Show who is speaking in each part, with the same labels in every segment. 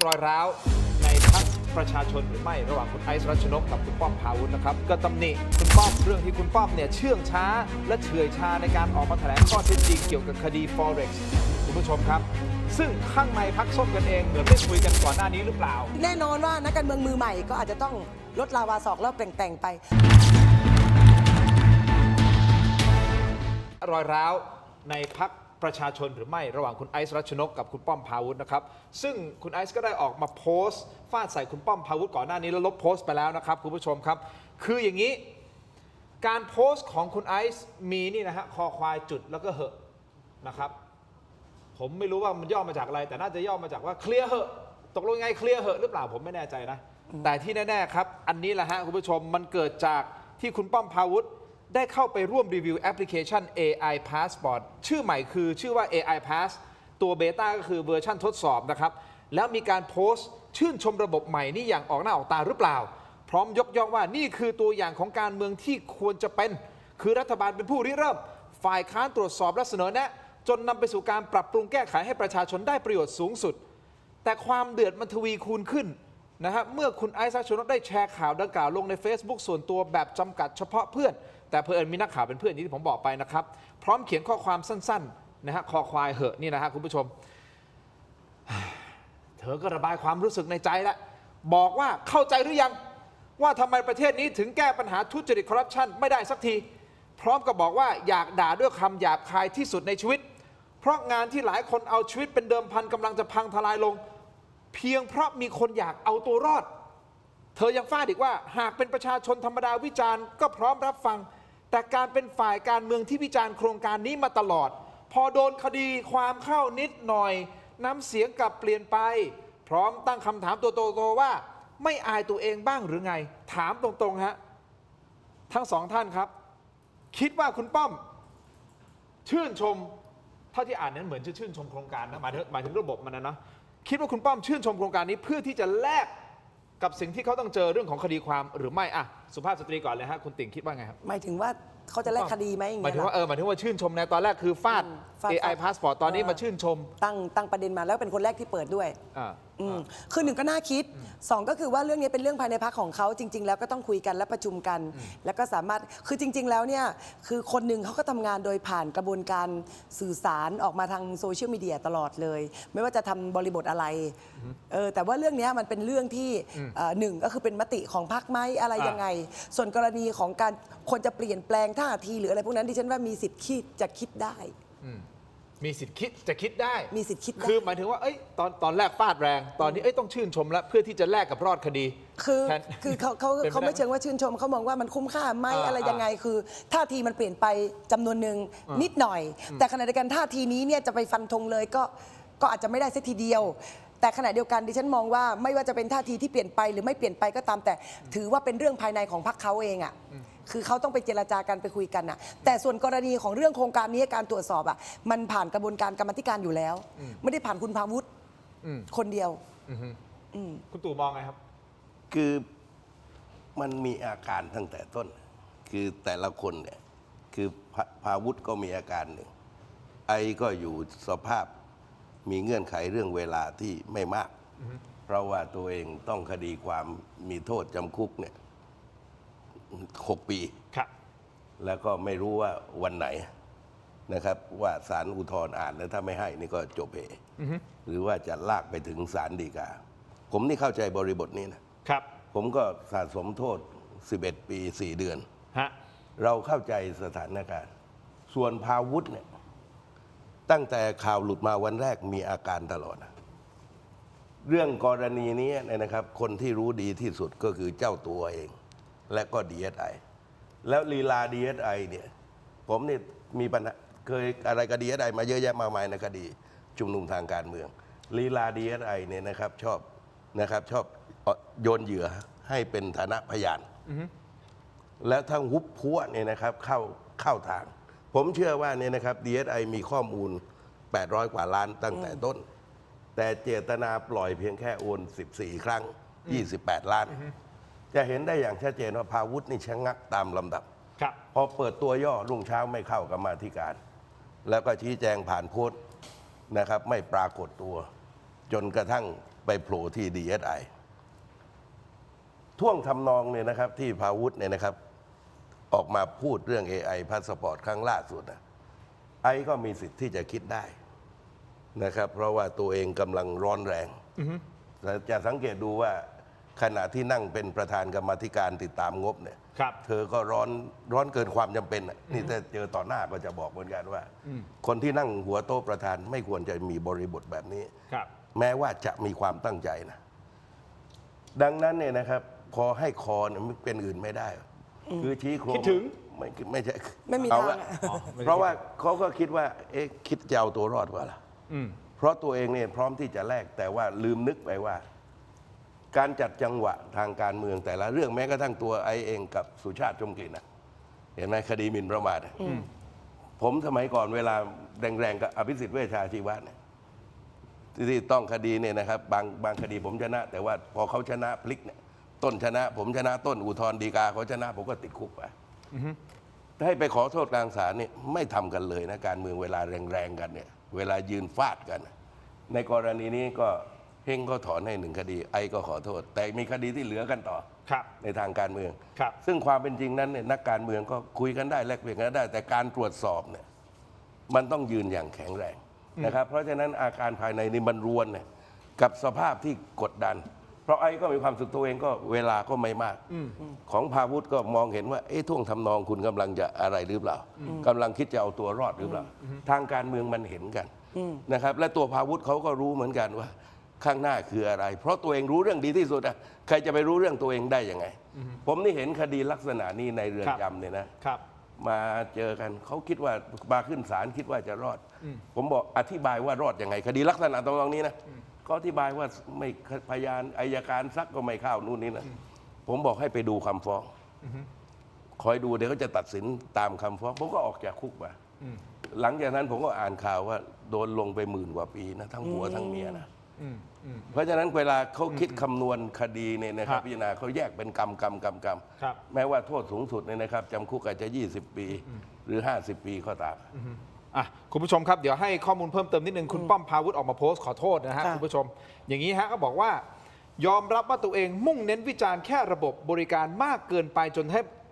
Speaker 1: รอยร้าวในพรรคประชาชนหรือไม่ระหว่างคุณไอซ์รัชนกกับคุณป้อมพาวุฒินะครับก็ตำหนิคุณป้อมเรื่องที่คุณป้อมเนี่ยเชื่องช้าและเฉื่อยชาในการออกมาแถลงข้อเท็จจริงเกี่ยวกับคดี Forex คุณผู้ชมครับซึ่งข้างในพรรคส้มกันเองเหมือนได้คุยกันก่อนหน้านี้หรือเปล่า
Speaker 2: แน่นอนว่านักการเมืองมือใหม่ก็อาจจะต้องลดลาวาศอกแล้วแต่งไป
Speaker 1: รอยร้าวในพรรคประชาชนหรือไม่ระหว่างคุณไอซ์รัชนกกับคุณป้อมพาวุฒินะครับซึ่งคุณไอซ์ก็ได้ออกมาโพสต์ฟาดใส่คุณป้อมพาวุฒิก่อนหน้านี้แล้วลบโพสต์ไปแล้วนะครับคุณผู้ชมครับคืออย่างนี้การโพสต์ของคุณไอซ์มีนี่นะฮะคอควายจุดแล้วก็เหอะนะครับผมไม่รู้ว่ามันย่อมาจากอะไรแต่น่าจะย่อมาจากว่าเคลียร์เหอะตกลงไงเคลียร์เหอะหรือเปล่าผมไม่แน่ใจนะแต่ที่แน่ๆครับอันนี้แหละฮะคุณผู้ชมมันเกิดจากที่คุณป้อมพาวุฒิได้เข้าไปร่วมรีวิวแอปพลิเคชัน AI Passport ชื่อใหม่คือชื่อว่า AI Pass ตัวเบต้าก็คือเวอร์ชันทดสอบนะครับแล้วมีการโพสต์ชื่นชมระบบใหม่นี่อย่างออกหน้าออกตาหรือเปล่าพร้อมยกย่องว่านี่คือตัวอย่างของการเมืองที่ควรจะเป็นคือรัฐบาลเป็นผู้ริเริ่มฝ่ายค้านตรวจสอบและเสนอแนะจนนำไปสู่การปรับปรุงแก้ไขให้ประชาชนได้ประโยชน์สูงสุดแต่ความเดือดมันทวีคูณขึ้นนะครับเมื่อคุณไอซ์รัชนกได้แชร์ข่าวดังกล่าวลงใน Facebook ส่วนตัวแบบจำกัดเฉพาะเพื่อนแต่เพื่อนมีนักข่าวเป็นเพื่อนที่ผมบอกไปนะครับพร้อมเขียนข้อความสั้นๆนะฮะคอควายเหอะนี่นะฮะคุณผู้ชมเธอก็ระบายความรู้สึกในใจแล้วบอกว่าเข้าใจหรือยังว่าทำไมประเทศนี้ถึงแก้ปัญหาทุจริตคอร์รัปชันไม่ได้สักทีพร้อมกับบอกว่าอยากด่าด้วยคำหยาบคายที่สุดในชีวิตเพราะงานที่หลายคนเอาชีวิตเป็นเดิมพันกำลังจะพังทลายลงเพียงเพราะมีคนอยากเอาตัวรอดเธอยังฟาดอีกว่าหากเป็นประชาชนธรรมดาวิจารณ์ก็พร้อมรับฟังแต่การเป็นฝ่ายการเมืองที่วิจารณ์โครงการนี้มาตลอดพอโดนคดีความเข้านิดหน่อยน้ำเสียงกลับเปลี่ยนไปพร้อมตั้งคำถามตัวโตๆว่าไม่อายตัวเองบ้างหรือไงถามตรงๆฮะทั้งสองท่านครับคิดว่าคุณป้อมชื่นชมเท่าที่อ่านนั้นเหมือนจะชื่นชมโครงการนะหมายถึงระบบมันนะคิดว่าคุณป้อมชื่นชมโครงการนี้เพื่อที่จะแลกกับสิ่งที่เขาต้องเจอเรื่องของคดีความหรือไม่อ่ะสุภาพสตรีก่อนเลยฮะคุณติ่งคิดว่าไงครับ
Speaker 2: หมายถึงว่าเขาจะแลกคดีไหมอย่าง
Speaker 1: หมาย
Speaker 2: เงี้ย
Speaker 1: ถึงว่าหมายถึงว่าชื่นชมในตอนแรกคือฟาด AI Passport ตอนนี้มาชื่นชม
Speaker 2: ตั้งประเด็นมาแล้วเป็นคนแรกที่เปิดด้วยคือหนึ่งก็น่าคิดสองก็คือว่าเรื่องนี้เป็นเรื่องภายในพรรคของเขาจริงๆแล้วก็ต้องคุยกันและประชุมกันแล้วก็สามารถคือจริงๆแล้วเนี่ยคือคนหนึ่งเขาก็ทำงานโดยผ่านกระบวนการสื่อสารออกมาทางโซเชียลมีเดียตลอดเลยไม่ว่าจะทำบริบทอะไรแต่ว่าเรื่องนี้มันเป็นเรื่องที่หนึ่งก็คือเป็นมติของพรรคไหมอะไรยังไงส่วนกรณีของการคนจะเปลี่ยนแปลงท่าทีหรืออะไรพวกนั้นดิฉันว่ามีสิทธิ์คิดได้
Speaker 1: มีสิทธิ์คิดจะคิดได้
Speaker 2: มีสิทธิ์คิดได้
Speaker 1: คือหมายถึงว่าตอนแรกฟาดแรงตอนนี้ต้องชื่นชมแล้วเพื่อที่จะแลกกับรอดคดี
Speaker 2: คือเขาไม่เชิงว่าชื่นชมเขามองว่ามันคุ้มค่าไหมอะไรยังไงคือท่าทีมันเปลี่ยนไปจำนวนหนึ่งนิดหน่อยแต่ขณะเดียวกันท่าทีนี้เนี่ยจะไปฟันธงเลยก็อาจจะไม่ได้สักทีเดียวแต่ขณะเดียวกันดิฉันมองว่าไม่ว่าจะเป็นท่าทีที่เปลี่ยนไปหรือไม่เปลี่ยนไปก็ตามแต่ถือว่าเป็นเรื่องภายในของพรรคเขาเองอ่ะคือเขาต้องไปเจรจากันไปคุยกันน่ะแต่ส่วนกรณีของเรื่องโครงการนี้การตรวจสอบอ่ะมันผ่านกระบวนการกรรมธิการอยู่แล้วไม่ได้ผ่านคุณพาวุฒิคนเดียว
Speaker 1: คุณตู่มองไงครับ
Speaker 3: คือมันมีอาการตั้งแต่ต้นคือแต่ละคนเนี่ยคือพาวุฒิก็มีอาการหนึ่งไอก็อยู่สภาพมีเงื่อนไขเรื่องเวลาที่ไม่มากเพราะว่าตัวเองต้องคดีความมีโทษจำคุกเนี่ย6 ปีแล้วก็ไม่รู้ว่าวันไหนนะครับว่าศาลอุทธรณ์อ่านแล้วถ้าไม่ให้นี่ก็จบเองหรือว่าจะลากไปถึงศาลฎีกาผมนี่เข้าใจบริบทนี้นะครับผมก็สะสมโทษ11 ปี 4 เดือนเราเข้าใจสถานการณ์ส่วนพาวุฒิเนี่ยตั้งแต่ข่าวหลุดมาวันแรกมีอาการตลอดเรื่องกรณีนี้นะครับคนที่รู้ดีที่สุดก็คือเจ้าตัวเองและก็ DSI แล้วลีลา DSI เนี่ยผมนี่มีปัญหาเคยอะไรกับ DSI มาเยอะแยะมากมายในคดีชุมนุมทางการเมืองลีลา DSI เนี่ยนะครับชอบโยนเหยื่อให้เป็นฐานะพยานแล้วทั้งฮุบพัวเนี่ยนะครับเข้าทางผมเชื่อว่าเนี่ยนะครับ DSI มีข้อมูล800 กว่าล้านตั้งแต่ต้นแต่เจตนาปล่อยเพียงแค่โอน14 ครั้ง28 ล้านจะเห็นได้อย่างชัดเจนว่าพาวุฒินี่ชะงักตามลำดับพอเปิดตัวย่อรุ่งเช้าไม่เข้ากรรมาธิการแล้วก็ชี้แจงผ่านโพสต์นะครับไม่ปรากฏตัวจนกระทั่ง ไปโผล่ที่ DSI ท่วงทำนองเนี่ยนะครับที่พาวุฒิเนี่ยนะครับออกมาพูดเรื่อง AI พาสปอร์ตครั้งล่าสุดนะไอ้ก็มีสิทธิ์ที่จะคิดได้นะครับเพราะว่าตัวเองกำลังร้อนแรงจะสังเกตดูว่าขณะที่นั่งเป็นประธานกรรมาธิการติดตามงบเนี่ย
Speaker 1: ครับ
Speaker 3: เธอก็ร้อนเกินความจำเป็นน่ะนี่ถ้าเจอต่อหน้าก็จะบอกเหมือนกันว่า คนที่นั่งหัวโต๊ะประธานไม่ควรจะมีบริบทแบบนี้
Speaker 1: ครับ
Speaker 3: แม้ว่าจะมีความตั้งใจนะดังนั้นเนี่ยนะครับพอให้คอเนี่ยมันเป็นอื่นไม่ได้ คือชี้โครง
Speaker 1: คิดถึง
Speaker 3: ไม่ใช่
Speaker 2: ไม่มี
Speaker 3: เอา
Speaker 2: ทาง
Speaker 3: ละ
Speaker 2: อะ
Speaker 3: เพราะว่าเขาก็คิดว่าคิดจะเอาตัวรอดกว่าล่ะ
Speaker 1: อืม
Speaker 3: เพราะตัวเองเนี่ยพร้อมที่จะแลกแต่ว่าลืมนึกไปว่า การจัดจังหวะทางการเมืองแต่ละเรื่องแม้กระทั่งตัวไอเองกับสุชาติชมกลิ่นนะเห็นไหมคดีหมิ่นประมาทอะผมสมัยก่อนเวลาแรงๆกับอภิสิทธิ์เวชชาชีวะเนี่ยที่ต้องคดีเนี่ยนะครับบางคดีผมชนะ แต่ว่าพอเขาชนะพลิกเนี่ยต้นชนะ ผมชนะต้นอุทธรณ์ฎีกาเขาชนะผมก็ติดคุกไปให้ไปขอโทษกลางศาลเนี่ยไม่ทำกันเลยนะการเมืองเวลาแรงๆกันเนี่ยเวลายืนฟาดกัน ในกรณีนี้ก็เฮงก็ถอนให้หนึ่งคดีไอ้ก็ขอโทษ แต่มีคดีที่เหลือกันต่อ
Speaker 1: ครับ
Speaker 3: ในทางการเมือง
Speaker 1: ครับ
Speaker 3: ซึ่งความเป็นจริงนั้นเนี่ยนักการเมืองก็คุยกันได้แลกเปลี่ยนกันได้ แต่การตรวจสอบเนี่ยมันต้องยืนอย่างแข็งแรงนะครับเพราะฉะนั้นอาการภายในนี่มันรวนเนี่ยกับสภาพที่กดดัน เพราะไอ้ก็มีความสุขตัวเองก็เวลาก็ไม่มากของพาวุฒิก็มองเห็นว่าท่วงทำนองคุณกำลังจะอะไรหรือเปล่ากำลังคิดจะเอาตัวรอดหรือเปล่าทางการเมืองมันเห็นกันนะครับและตัวพาวุฒิเขาก็รู้เหมือนกันว่าข้างหน้าคืออะไร เพราะตัวเองรู้เรื่องดีที่สุดอะใครจะไปรู้เรื่องตัวเองได้ยังไงผมนี่เห็นคดีลักษณะนี้ในเรือนจำเนี่ยนะครับ มาเจอกันเขาคิดว่ามาขึ้นศาลคิดว่าจะรอด ผมบอกอธิบายว่ารอดยังไง คดีลักษณะตรงนี้นะก็อธิบายว่าไม่พยานอัยการซักก็ไม่เข้านู่นนี่นะผมบอกให้ไปดูคำฟ้องคอยดูเดี๋ยวเขาจะตัดสินตามคำฟ้องผมก็ออกจากคุกมาหลังจากนั้นผมก็อ่านข่าวว่าโดนลงไป10,000 กว่าปีนะทั้งผัวทั้งเมียนะเพราะฉะนั้นเวลาเขาคิดคำนวณคดีเนี่ยนะครับพิจารณาเขาแยกเป็นกรรม
Speaker 1: ครับ
Speaker 3: แม้ว่าโทษสูงสุดเนี่ยนะครับจำคุกอาจจะ20 ปีหรือ50 ปีก็ตาม
Speaker 1: อ่ะคุณผู้ชมครับเดี๋ยวให้ข้อมูลเพิ่มเติมนิดนึงคุณป้อมพาวุฒิออกมาโพสต์ขอโทษนะฮะ
Speaker 2: ค่ะ
Speaker 1: คุณผู้ชม อย่างนี้ฮะก็บอกว่ายอมรับว่าตัวเองมุ่งเน้นวิจารณ์แค่ระบบบริการมากเกินไปจน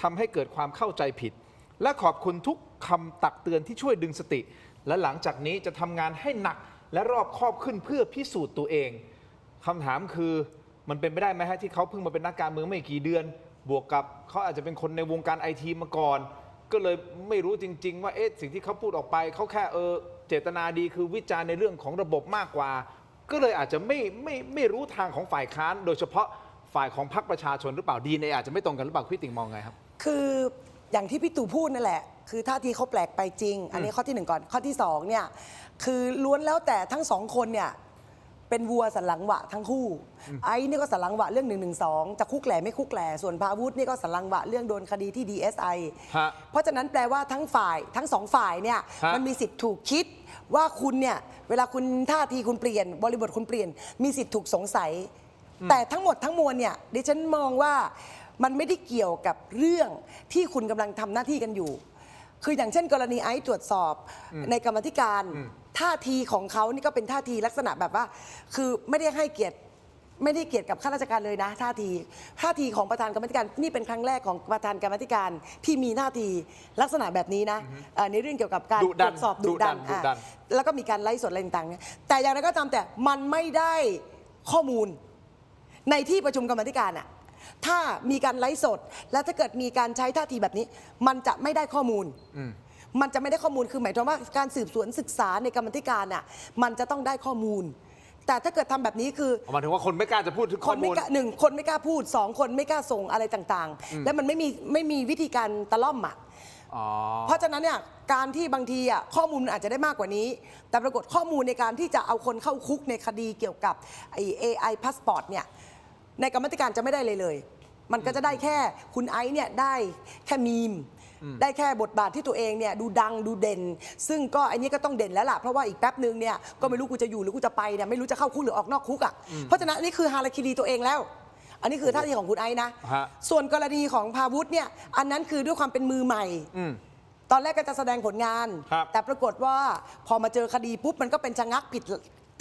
Speaker 1: ทำให้เกิดความเข้าใจผิด และขอบคุณทุกคำตักเตือนที่ช่วยดึงสติ และหลังจากนี้จะทำงานให้หนักและรอบคอบขึ้นเพื่อพิสูจน์ตัวเองคำถามคือมันเป็นไปได้ไหมฮะที่เขาเพิ่งมาเป็นนักการเมืองไม่กี่เดือน บวกกับเขาอาจจะเป็นคนในวงการไอทีมาก่อน ก็เลยไม่รู้จริง ๆ ว่าสิ่งที่เขาพูดออกไปเขาแค่เจตนาดีคือวิจารณ์ในเรื่องของระบบมากกว่า ก็เลยอาจจะไม่รู้ทางของฝ่ายค้าน โดยเฉพาะฝ่ายของพรรคประชาชนหรือเปล่าดีในอาจจะไม่ตรงกันหรือเปล่าพี่ติ่งมองไงครับ
Speaker 2: คืออย่างที่พี่ตู่พูดนั่นแหละ คือท่าทีเขาแปลกไปจริง อันนี้ข้อที่หนึ่งก่อน ข้อที่สองเนี่ยคือล้วนแล้วแต่ทั้งสองคนเนี่ยเป็นวัวสันหลังหวะทั้งคู่ ไอ้นี่ก็สันหลังหวะเรื่อง112จะคุกแหล่ไม่คุกแหล่ส่วนพาวุฒินี่ก็สันหลังหวะเรื่องโดนคดีที่ DSI
Speaker 1: ฮะ
Speaker 2: เพราะฉะนั้นแปลว่าทั้งสองฝ่ายเนี่ย
Speaker 1: ฮะ
Speaker 2: มันมีสิทธิ์ถูกคิดว่าคุณเนี่ยเวลาคุณท่าทีคุณเปลี่ยนบริบทคุณเปลี่ยนมีสิทธิ์ถูกสงสัย แต่ทั้งหมดทั้งมวลเนี่ยดิฉันมองว่ามันไม่ได้เกี่ยวกับเรื่องที่คุณกำลังทำหน้าที่กันอยู่ คืออย่างเช่น กรณีไอซ์ตรวจสอบในกรรมาธิการท่าทีของเขานี่ก็เป็นท่าทีลักษณะแบบว่า คือไม่ได้ให้เกียรติกับข้าราชการเลยนะท่าทีของประธานกรรมาธิการนี่เป็นครั้งแรกของประธานกรรมาธิการที่มีท่าทีลักษณะแบบนี้นะในเรื่องเกี่ยวกับการ
Speaker 1: ดุ
Speaker 2: ต
Speaker 1: ดั
Speaker 2: ร
Speaker 1: น
Speaker 2: วจสอบ
Speaker 1: ดุ
Speaker 2: ดุ
Speaker 1: ดั
Speaker 2: ดั
Speaker 1: น
Speaker 2: น
Speaker 1: ดุดัน
Speaker 2: แล้วก็มีการไล่สดอะไรต่างๆเนี่ยแต่อย่างไรก็ตามแต่มันไม่ได้ข้อมูลในที่ประชุมกรรมาธิการอะถ้ามีการไลฟ์สดและถ้าเกิดมีการใช้ท่าทีแบบนี้ มันจะไม่ได้ข้อมูล มันจะไม่ได้ข้อมูลคือหมายถึงว่าการสืบสวนศึกษาในกรรมาธิการน่ะมันจะต้องได้ข้อมูล แต่ถ้าเกิดทำแบบนี้คือ
Speaker 1: หมายถึงว่าคนไม่กล้าจะพูดถึง
Speaker 2: ค
Speaker 1: ข้อน
Speaker 2: ไม่
Speaker 1: มูล
Speaker 2: กล้าคนไม่กล้าพูด2 คนไม่กล้าส่งอะไรต่างๆ และมันไม่มีวิธีการตะล่อมอ่ะ
Speaker 1: อ๋อ
Speaker 2: เพราะฉะนั้นเนี่ยการที่บางทีอ่ะข้อมูลมันอาจจะได้มากกว่านี้ แต่ปรากฏข้อมูลในการที่จะเอาคนเข้าคุกในคดีเกี่ยวกับไอ้ AI passport เนี่ยในกรรมาธิการจะไม่ได้เลย มันก็จะได้แค่คุณไอซ์เนี่ยได้แค่มีมได้แค่บทบาทที่ตัวเองเนี่ยดูดังดูเด่น ซึ่งก็อันนี้ก็ต้องเด่นแล้วล่ะเพราะว่าอีกแป๊บนึงเนี่ยก็ไม่รู้กูจะอยู่หรือกูจะไปเนี่ยไม่รู้จะเข้าคุกหรือออกนอกคุกอ่ะเพราะฉะนั้นนี่คือฮาราคิรีตัวเองแล้ว อันนี้คือท่าทีของคุณไอซ์นะ
Speaker 1: ฮะ
Speaker 2: ส่วนกรณีของพาวุฒิเนี่ยอันนั้นคือด้วยความเป็นมือใหม่ ตอนแรกก็จะแสดงผลงาน
Speaker 1: ครับ
Speaker 2: แต่ปรากฏว่าพอมาเจอคดีปุ๊บมันก็เป็นชะงักผิด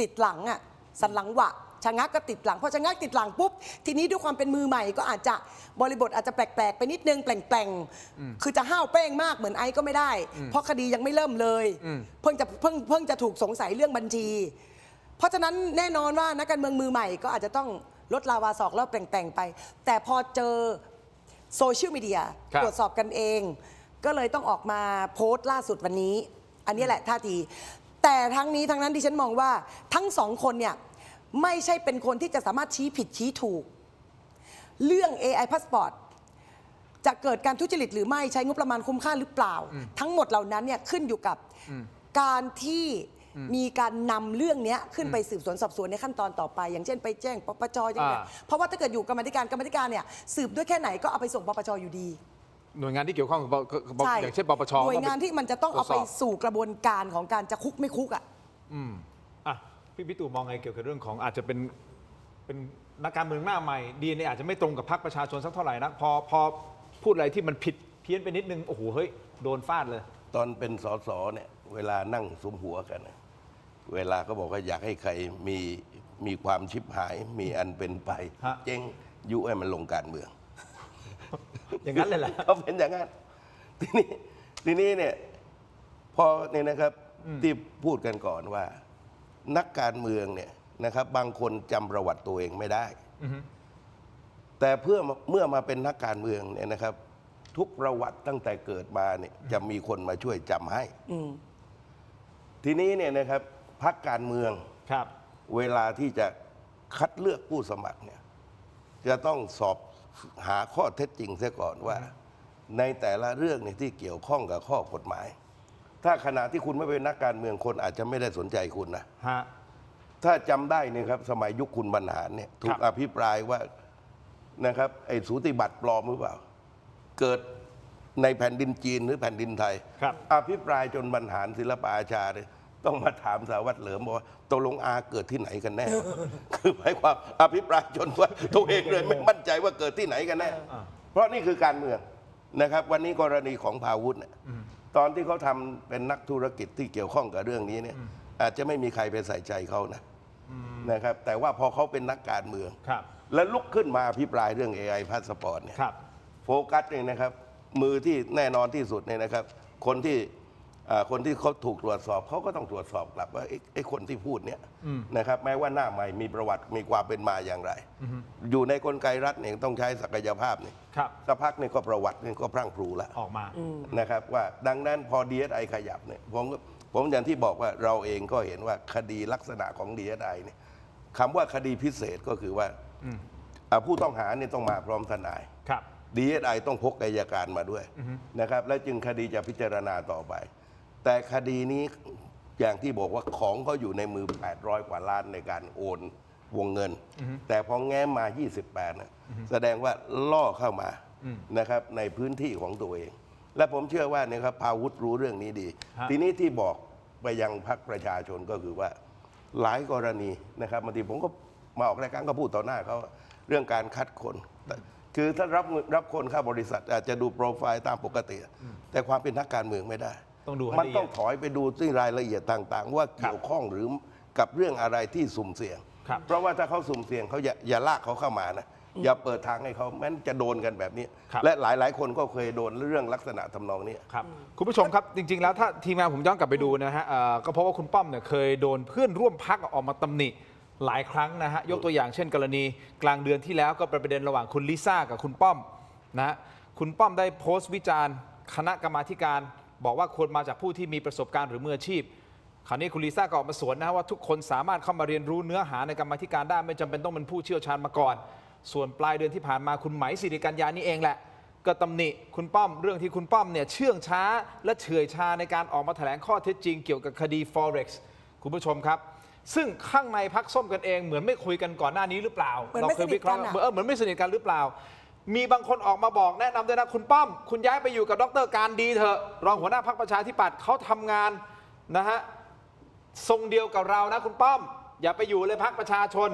Speaker 2: ติดหลังอ่ะสันหลังหวะ ชะงักก็ติดหลังพอชะงักติดหลังปุ๊บทีนี้ด้วยความเป็นมือใหม่ก็อาจจะบริบทอาจจะแปลกๆไปนิดนึงแปลงๆคือจะห้าวเป้งมากเหมือนไอซ์ก็ไม่ได้ เพราะคดียังไม่เริ่มเลยเพิ่งจะถูกสงสัยเรื่องบัญชี เพราะฉะนั้นแน่นอนว่านักการเมืองมือใหม่ก็อาจจะต้องลดลาวาศอกแล้วแต่งไป แต่พอเจอโซเชียลมีเดีย
Speaker 1: ครับ
Speaker 2: ตรวจสอบกันเอง ก็เลยต้องออกมาโพสต์ล่าสุดวันนี้ อันนี้แหละท่าที แต่ทั้งนี้ทั้งนั้นดิฉันมองว่าทั้งสองคนเนี่ยไม่ใช่เป็นคนที่จะสามารถชี้ผิดชี้ถูก เรื่อง AI Passport จะเกิดการทุจริตหรือไม่ใช้งบประมาณคุ้มค่าหรือเปล่า ทั้งหมดเหล่านั้นเนี่ยขึ้นอยู่กับการที่มีการนำเรื่องนี้ขึ้นไปสืบสวนสอบสวนในขั้นตอนต่อไป อย่างเช่นไปแจ้งปปชอย่างเงี้ยเพราะว่าถ้าเกิดอยู่กรรมาธิการเนี่ยสืบด้วยแค่ไหนก็เอาไปส่งปปชอยู่ดี
Speaker 1: หน่วยงานที่เกี่ยวข้องกับ
Speaker 2: ใช่
Speaker 1: อย่างเช่นปปช
Speaker 2: หน่วยงานที่มันจะต้องเอาไป
Speaker 1: ตรวจสบ
Speaker 2: สู่กระบวนการของการจะคุกไม่คุกอ่ะ
Speaker 1: อ่ะพี่ตู่มองไงเกี่ยวกับเรื่องของอาจจะเป็นนักการเมืองหน้าใหม่ดีเนี่ยอาจจะไม่ตรงกับพรรคประชาชนสักเท่าไหร่นะพอพูดอะไรที่มันผิดเพี้ยนไปนิดนึงโอ้โหเฮ้ยโดนฟาดเลย
Speaker 3: ตอนเป็นสสเนี่ยเวลานั่งสุมหัวกันนะเวลาก็บอกว่าอยากให้ใครมีความชิบหายมีอันเป็นไป
Speaker 1: ฮะ
Speaker 3: เจ๊งยุให้มันลงการเมือง
Speaker 1: อย่างนั้นเลยแหละ
Speaker 3: เขาเป็นอย่างนั้นทีนี้เนี่ยพอเนี่ยนะครับที่พูดกันก่อนว่า นักการเมืองเนี่ยนะครับ บางคนจำประวัติตัวเองไม่ได้ แต่เมื่อมาเป็นนักการเมืองเนี่ยนะครับ ทุกประวัติตั้งแต่เกิดมาเนี่ยจะมีคนมาช่วยจำให้ ทีนี้เนี่ยนะครับพรรคการเมือง
Speaker 1: ครับ
Speaker 3: เวลาที่จะคัดเลือกผู้สมัครเนี่ยจะต้องสอบหาข้อเท็จจริงเสียก่อนว่า ในแต่ละเรื่องเนี่ยที่เกี่ยวข้องกับข้อกฎหมาย ถ้าขณะที่คุณไม่เป็นนักการเมืองคนอาจจะไม่ได้สนใจคุณนะ
Speaker 1: ฮะ
Speaker 3: ถ้าจำได้เนี่ยครับสมัยยุคคุณบรรหารเนี่ยถู
Speaker 1: ค
Speaker 3: ก
Speaker 1: รับ
Speaker 3: อภิปรายว่านะครับไอ้สูติบัตรปลอมหรือเปล่า เกิดในแผ่นดินจีนหรือแผ่นดินไทย
Speaker 1: ครับ
Speaker 3: อภิปรายจนบรรหารศิลปอาชาเนี่ยต้องมาถามสารวัตรเหลิมบอกว่าตกลงอาเกิดที่ไหนกันแน่ คือหมายความอภิปรายจนว่าตัวเองเลยไม่มั่นใจว่าเกิดที่ไหนกันแน่ เพราะนี่คือการเมืองนะครับ วันนี้กรณีของพาวุฒิเนี่ยตอนที่เขาทำเป็นนักธุรกิจที่เกี่ยวข้องกับเรื่องนี้เนี่ยอาจจะไม่มีใครไปใส่ใจเขานะครับ แต่ว่าพอเขาเป็นนักการเมือง
Speaker 1: ครับ
Speaker 3: แล้วลุกขึ้นมาอภิปรายเรื่อง AI พาสปอร์ตเนี่ย
Speaker 1: ครับ
Speaker 3: โฟกัสเนี่ยนะครับมือที่แน่นอนที่สุดเนี่ยนะครับ คนที่เขาถูกตรวจสอบเขาก็ต้องตรวจสอบกลับว่าไอ้คนที่พูดเนี่ยนะครับแม้ว่าหน้าใหม่มีประวัติมีความเป็นมาอย่างไร อยู่ในกลไกรัฐเนี่ยต้องใช้ศักยภาพเนี่ย
Speaker 1: ครับ
Speaker 3: สักพักนี่ก็ประวัตินี่ก็พรั่งพรูแล้ว
Speaker 1: ออกมา
Speaker 3: นะครับว่าดังนั้นพอ DSI ขยับเนี่ยผมอย่างที่บอกว่าเราเองก็เห็นว่าคดีลักษณะของ DSI เนี่ยคำว่าคดีพิเศษก็คือว่าผู้ต้องหาเนี่ยต้องมาพร้อมทนาย
Speaker 1: ครับ
Speaker 3: DSI ต้องพกอัยการมาด้วยนะครับและจึงคดีจะพิจารณาต่อไป แต่คดีนี้อย่างที่บอกว่าของเขาอยู่ในมือ 800 กว่าล้านในการโอนวงเงิน แต่พอแง้มมา 28นะแสดงว่าล่อเข้ามานะครับในพื้นที่ของตัวเอง และผมเชื่อว่าเนี่ยครับพาวุฒิรู้เรื่องนี้ดี
Speaker 1: ฮะ
Speaker 3: ทีนี้ที่บอกไปยังพรรคประชาชนก็คือว่าหลายกรณีนะครับบางทีผมก็มาออกรายการก็พูดต่อหน้าเขาเรื่องการคัดคน คือถ้ารับคนเข้าบริษัทอาจจะดูโปรไฟล์ตามปกติ แต่ความเป็นนักการเมืองไม่ได้
Speaker 1: ต้องดูให้
Speaker 3: มัน
Speaker 1: ละเอียด
Speaker 3: ต้องถอยไปดูที่รายละเอียดต่าง ๆ ว่าเกี่ยวข้องหรือกับเรื่องอะไรที่สุ่มเสี่ยง
Speaker 1: ครับ
Speaker 3: เพราะว่าถ้าเขาสุ่มเสี่ยงเขาอย่าลากเขาเข้ามานะอย่าเปิดทางให้เขาแม้นจะโดนกันแบบนี้
Speaker 1: ครับ
Speaker 3: และหลายๆ คนก็เคยโดนเรื่องลักษณะทำนองนี้
Speaker 1: ครับคุณผู้ชมครับจริง ๆ แล้วถ้าทีมงานผมย้อนกลับไปดูนะฮะก็เพราะว่าคุณป้อมเนี่ยเคยโดนเพื่อนร่วมพักออกมาตำหนิหลายครั้งนะฮะยกตัวอย่างเช่น กรณีกลางเดือนที่แล้วก็เป็นประเด็นระหว่างคุณลิซ่ากับคุณป้อมนะฮะคุณป้อมได้โพสต์วิจารณ์คณะกรรมาธิการ บอกว่าควรมาจากผู้ที่มีประสบการณ์หรือมืออาชีพคราวนี้คุณลิซ่าก็ออกมาสวนนะว่าทุกคนสามารถเข้ามาเรียนรู้เนื้อหาในกรรมาธิการได้ไม่จำเป็นต้องเป็นผู้เชี่ยวชาญมาก่อน ส่วนปลายเดือนที่ผ่านมาคุณไหมสิริกัญญานี่เองแหละก็ตำหนิคุณป้อมเรื่องที่คุณป้อมเนี่ยเชื่องช้าและเฉื่อยชาในการออกมาแถลงข้อเท็จจริงเกี่ยวกับคดี Forex คุณผู้ชมครับ ซึ่งข้างในพรรคส้มกันเองเหมือนไม่คุยกันก่อนหน้านี้หรือเปล่า
Speaker 2: เหมือนไม่
Speaker 1: เคยวิเคราะห์
Speaker 2: สนิทกันอะ
Speaker 1: เหมือนไม่สนิทกันหรือเปล่า มีบางคนออกมาบอกแนะนำด้วยนะคุณป้อม คุณย้ายไปอยู่กับดร.การดีเถอะรองหัวหน้าพรรคประชาธิปัตย์เขาทำงานนะฮะทรงเดียวกับเรานะคุณป้อม อย่าไปอยู่เลยพรรคประชาชน